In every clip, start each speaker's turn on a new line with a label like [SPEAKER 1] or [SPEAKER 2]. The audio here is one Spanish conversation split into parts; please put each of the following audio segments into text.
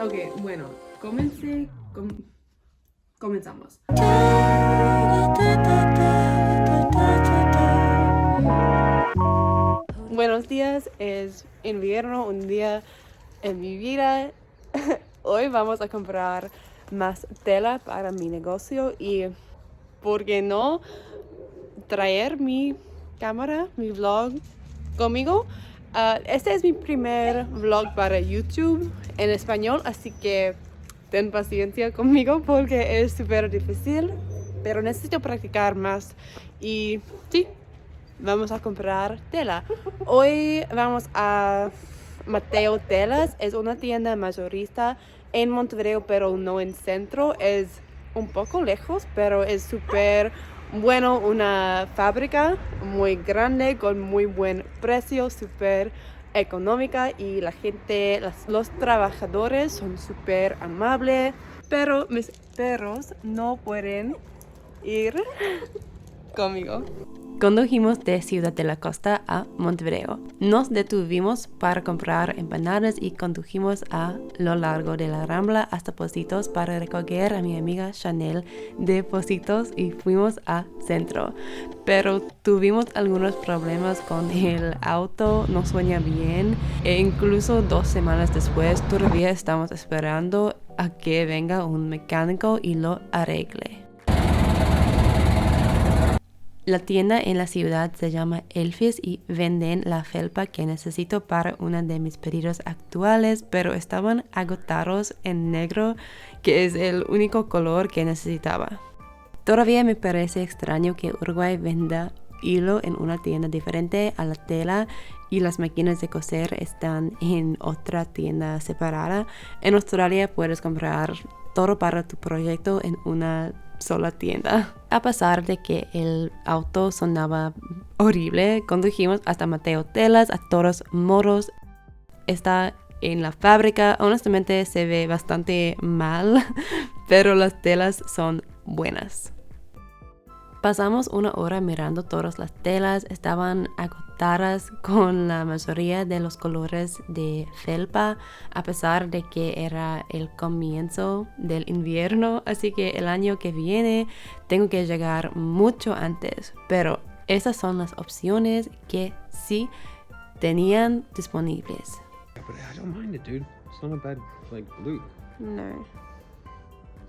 [SPEAKER 1] Ok, bueno, comenzamos. Buenos días, es invierno, un día en mi vida. Hoy vamos a comprar más tela para mi negocio y, ¿por qué no traer mi cámara, mi vlog conmigo? Este es mi primer vlog para YouTube en español, así que ten paciencia conmigo porque es súper difícil, pero necesito practicar más. Y sí, vamos a comprar tela. Hoy vamos a Mateo Telas, es una tienda mayorista en Montevideo, pero no en centro. Es un poco lejos, pero es súper bueno, una fábrica muy grande con muy buen precio, súper económica y la gente, los trabajadores son súper amables, pero mis perros no pueden ir conmigo. Condujimos de Ciudad de la Costa a Montevideo. Nos detuvimos para comprar empanadas y condujimos a lo largo de la Rambla hasta Pocitos para recoger a mi amiga Chanel de Pocitos y fuimos a Centro. Pero tuvimos algunos problemas con el auto, no suena bien e incluso 2 semanas después todavía estamos esperando a que venga un mecánico y lo arregle. La tienda en la ciudad se llama Elfis y venden la felpa que necesito para uno de mis pedidos actuales, pero estaban agotados en negro, que es el único color que necesitaba. Todavía me parece extraño que Uruguay venda hilo en una tienda diferente a la tela y las máquinas de coser están en otra tienda separada. En Australia puedes comprar todo para tu proyecto en una sola tienda. A pesar de que el auto sonaba horrible, condujimos hasta Mateo Telas a todos modos. Está en la fábrica, honestamente se ve bastante mal, pero las telas son buenas. Pasamos una hora mirando todas las telas, estaban agotadas con la mayoría de los colores de felpa, a pesar de que era el comienzo del invierno, así que el año que viene tengo que llegar mucho antes, pero esas son las opciones que sí tenían disponibles.
[SPEAKER 2] But I don't mind it, dude. It's not a bad, look.
[SPEAKER 1] No.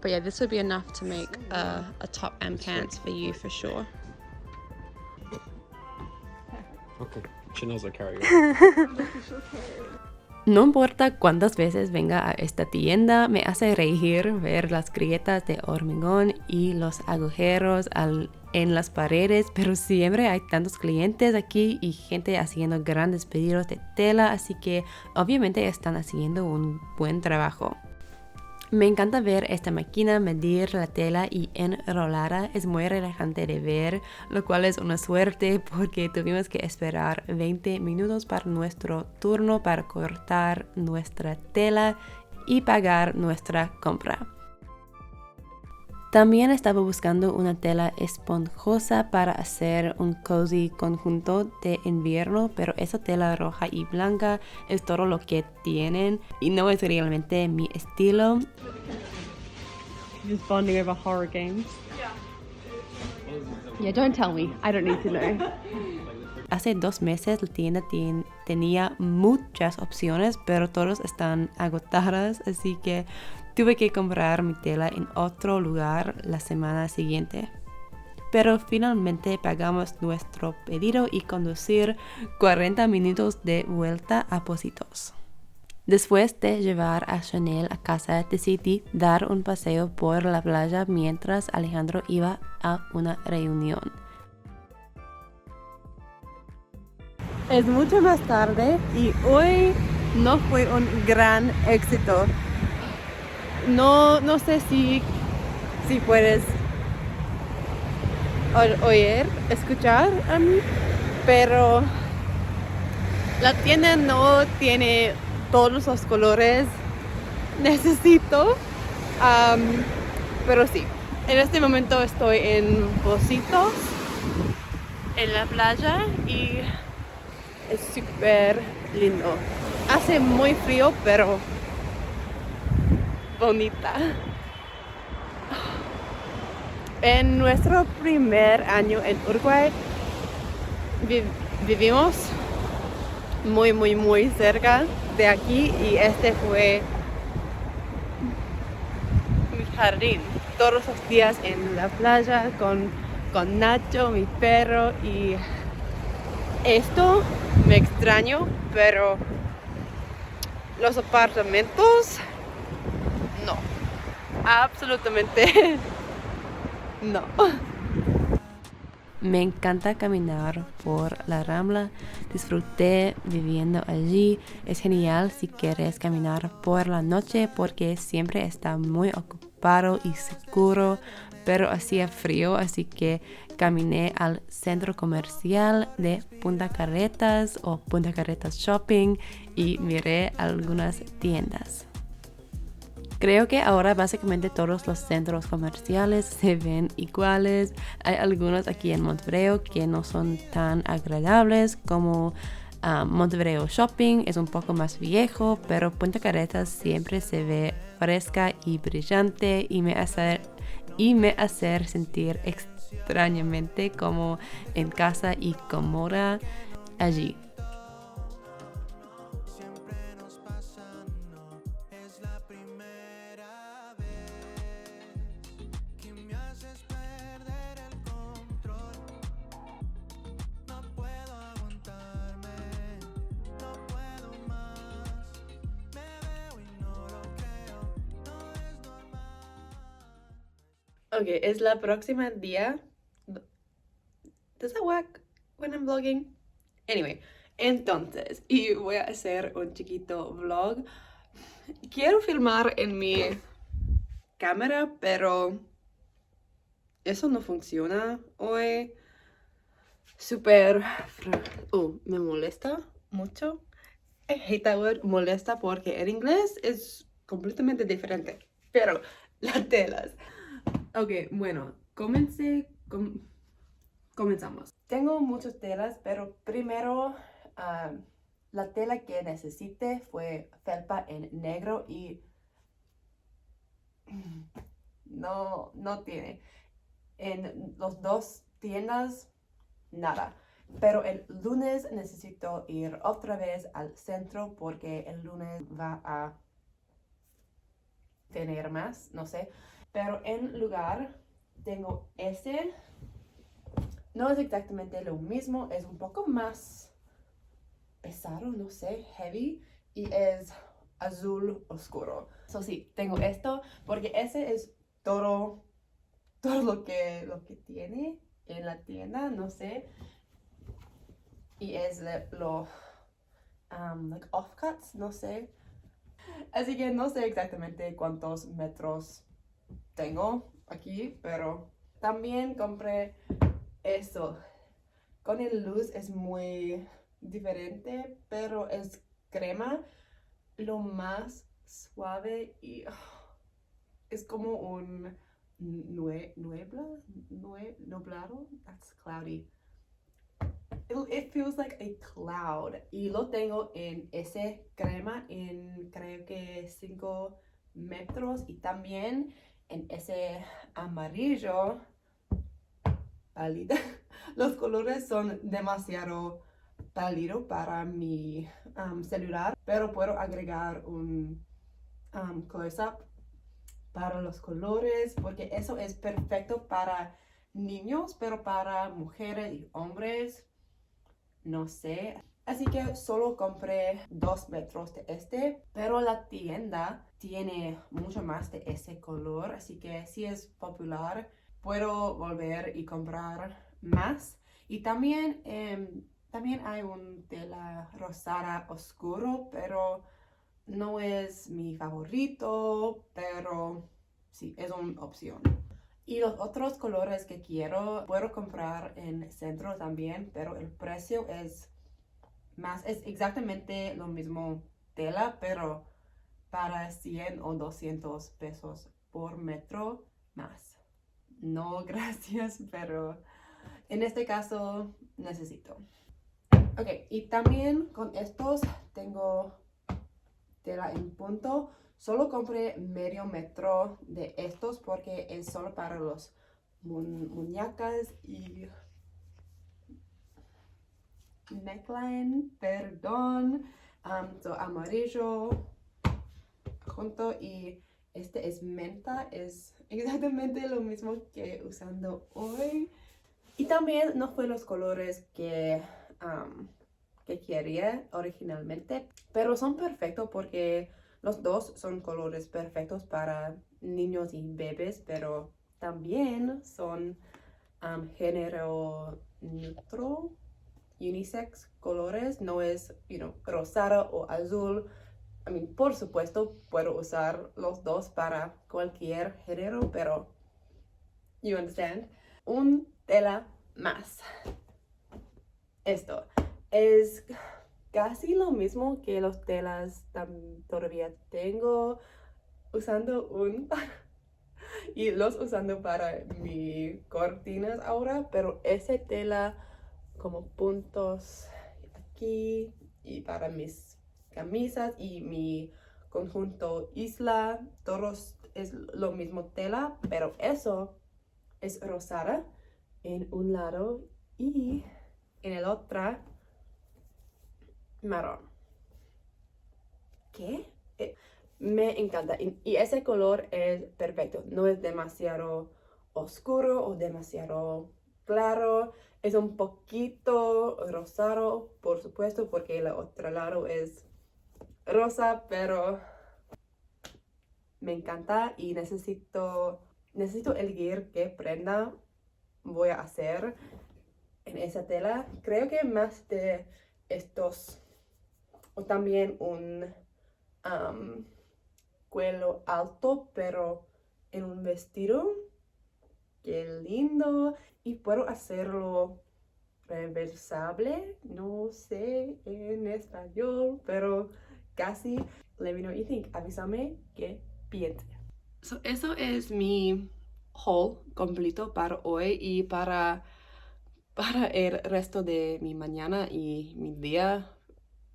[SPEAKER 1] But yeah, this would be enough to make a top and pants for you for sure.
[SPEAKER 2] Okay. Chanel's our carrier.
[SPEAKER 1] No importa cuántas veces venga a esta tienda, me hace reír ver las grietas de hormigón y los agujeros en las paredes, pero siempre hay tantos clientes aquí y gente haciendo grandes pedidos de tela, así que obviamente están haciendo un buen trabajo. Me encanta ver esta máquina medir la tela y enrolarla, es muy relajante de ver, lo cual es una suerte porque tuvimos que esperar 20 minutos para nuestro turno para cortar nuestra tela y pagar nuestra compra. También estaba buscando una tela esponjosa para hacer un cozy conjunto de invierno, pero esa tela roja y blanca es todo lo que tienen y no es realmente mi estilo. Just bonding over horror games. Yeah, don't tell me. I don't need to know. Hace 2 meses la tienda tenía muchas opciones, pero todas están agotadas, así que tuve que comprar mi tela en otro lugar la semana siguiente. Pero finalmente pagamos nuestro pedido y conducir 40 minutos de vuelta a Pocitos. Después de llevar a Chanel a casa, decidí dar un paseo por la playa mientras Alejandro iba a una reunión. Es mucho más tarde y hoy no fue un gran éxito. No sé si puedes escuchar a mí, pero la tienda no tiene todos los colores necesito, pero sí, en este momento estoy en Pocitos, en la playa y es súper lindo. Hace muy frío, pero bonita. En nuestro primer año en Uruguay vivimos muy cerca de aquí y este fue mi jardín. Todos los días en la playa con Nacho, mi perro, y esto me extraño, pero los apartamentos no, absolutamente no. Me encanta caminar por la Rambla, disfruté viviendo allí. Es genial si quieres caminar por la noche porque siempre está muy ocupado y seguro, pero hacía frío, así que caminé al centro comercial de Punta Carretas o Punta Carretas Shopping y miré algunas tiendas. Creo que ahora básicamente todos los centros comerciales se ven iguales. Hay algunos aquí en Montevideo que no son tan agradables como Montevideo Shopping. Es un poco más viejo, pero Punta Carretas siempre se ve fresca y brillante y me hace sentir extrañamente como en casa y cómoda allí. Ok, es la próxima día. Does that work when I'm vlogging? Anyway, entonces, y voy a hacer un chiquito vlog. Quiero filmar en mi cámara, pero eso no funciona hoy. Me molesta mucho. I hate that word, molesta, porque en inglés es completamente diferente. Pero las telas. Ok, bueno, comenzamos. Tengo muchas telas, pero primero la tela que necesité fue felpa en negro y no tiene. En los dos tiendas, nada. Pero el lunes necesito ir otra vez al centro porque el lunes va a tener más, no sé. Pero en lugar tengo ese. No es exactamente lo mismo, es un poco más pesado, no sé, heavy. Y es azul oscuro. Sí, tengo esto porque ese es todo lo que tiene en la tienda, no sé. Y es like offcuts, no sé. Así que no sé exactamente cuántos metros tengo aquí, pero también compré esto. Con el luz es muy diferente, pero es crema, lo más suave y es como un nublado. That's cloudy. It feels like a cloud. Y lo tengo en ese crema en creo que 5 metros y también en ese amarillo pálido. Los colores son demasiado pálidos para mi celular, pero puedo agregar un close-up para los colores porque eso es perfecto para niños, pero para mujeres y hombres no sé. Así que solo compré 2 metros de este, pero la tienda tiene mucho más de ese color, así que si es popular puedo volver y comprar más. Y también hay un tela rosada oscuro, pero no es mi favorito, pero sí, es una opción. Y los otros colores que quiero, puedo comprar en centro también, pero el precio es exactamente lo mismo tela, pero para 100 o 200 pesos por metro más. No, gracias, pero en este caso necesito. Ok, y también con estos tengo tela en punto. Solo compré medio metro de estos porque es solo para los muñecas y neckline, perdón, amarillo junto y este es menta, es exactamente lo mismo que usando hoy. Y también no fue los colores que quería originalmente, pero son perfectos porque los dos son colores perfectos para niños y bebés, pero también son género neutro, unisex colores, no es, rosado o azul. Por supuesto, puedo usar los dos para cualquier género, pero, you understand? Un tela más. Esto es casi lo mismo que los telas todavía tengo usando y los usando para mis cortinas ahora, pero ese tela como puntos aquí y para mis camisas y mi conjunto isla, todos es lo mismo tela, pero eso es rosada en un lado y en el otro marrón. ¿Qué? Me encanta y ese color es perfecto, no es demasiado oscuro o demasiado claro, es un poquito rosado, por supuesto, porque el otro lado es rosa, pero me encanta y necesito elegir qué prenda voy a hacer en esa tela. Creo que más de estos, o también un cuello alto, pero en un vestido. Qué lindo. Y puedo hacerlo reversible, no sé en español, pero casi. Let me know what you think. Avísame qué piensas. Eso es mi haul completo para hoy y para el resto de mi mañana y mi día.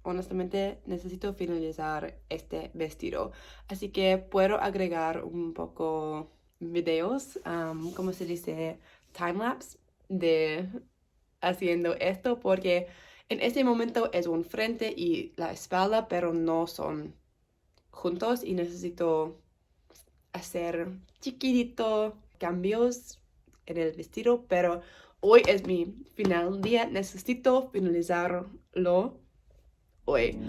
[SPEAKER 1] Honestamente necesito finalizar este vestido, así que puedo agregar un poco videos, como se dice, timelapse de haciendo esto, porque en este momento es un frente y la espalda, pero no son juntos y necesito hacer chiquitito cambios en el vestido, pero hoy es mi final día, necesito finalizarlo hoy.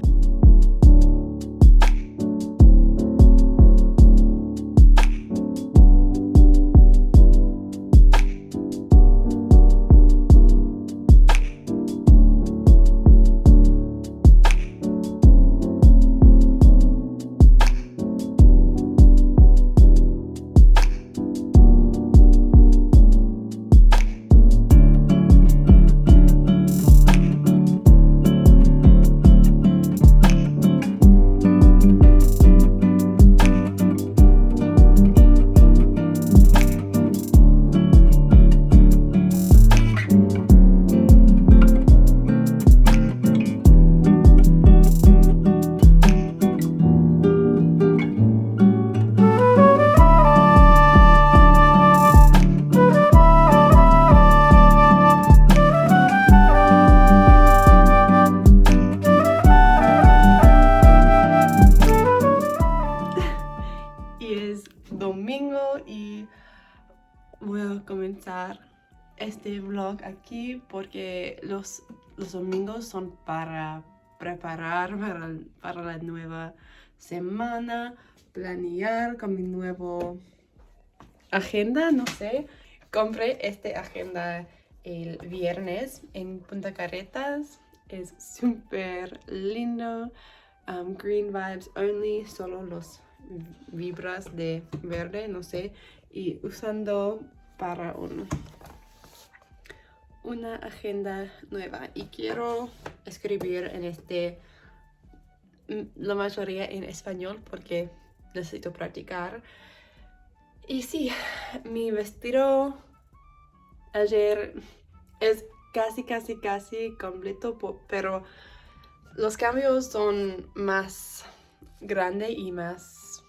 [SPEAKER 1] Domingo y voy a comenzar este vlog aquí porque los domingos son para preparar para la nueva semana, planear con mi nuevo agenda, no sé. Compré esta agenda el viernes en Punta Carretas, es súper lindo, green vibes only, solo los vibras de verde, no sé, y usando para una agenda nueva y quiero escribir en la mayoría en español porque necesito practicar. Y sí, mi vestido ayer es casi completo, pero los cambios son más grande y más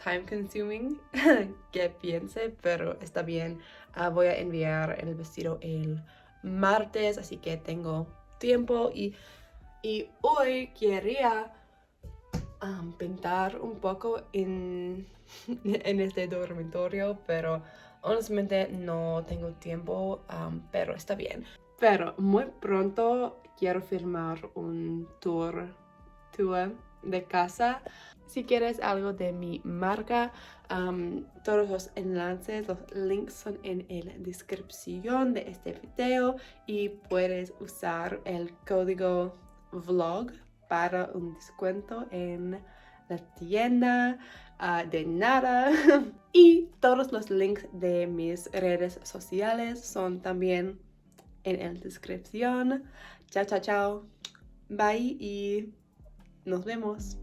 [SPEAKER 1] time consuming que piense, pero está bien. Voy a enviar el vestido el martes, así que tengo tiempo y hoy quería pintar un poco en este dormitorio, pero honestamente no tengo tiempo, pero está bien. Pero muy pronto quiero filmar un tour de casa. Si quieres algo de mi marca, todos los enlaces, los links son en la descripción de este video y puedes usar el código VLOG para un descuento en la tienda. De nada. Y todos los links de mis redes sociales son también en la descripción. Chao, chao, chao. Bye y nos vemos.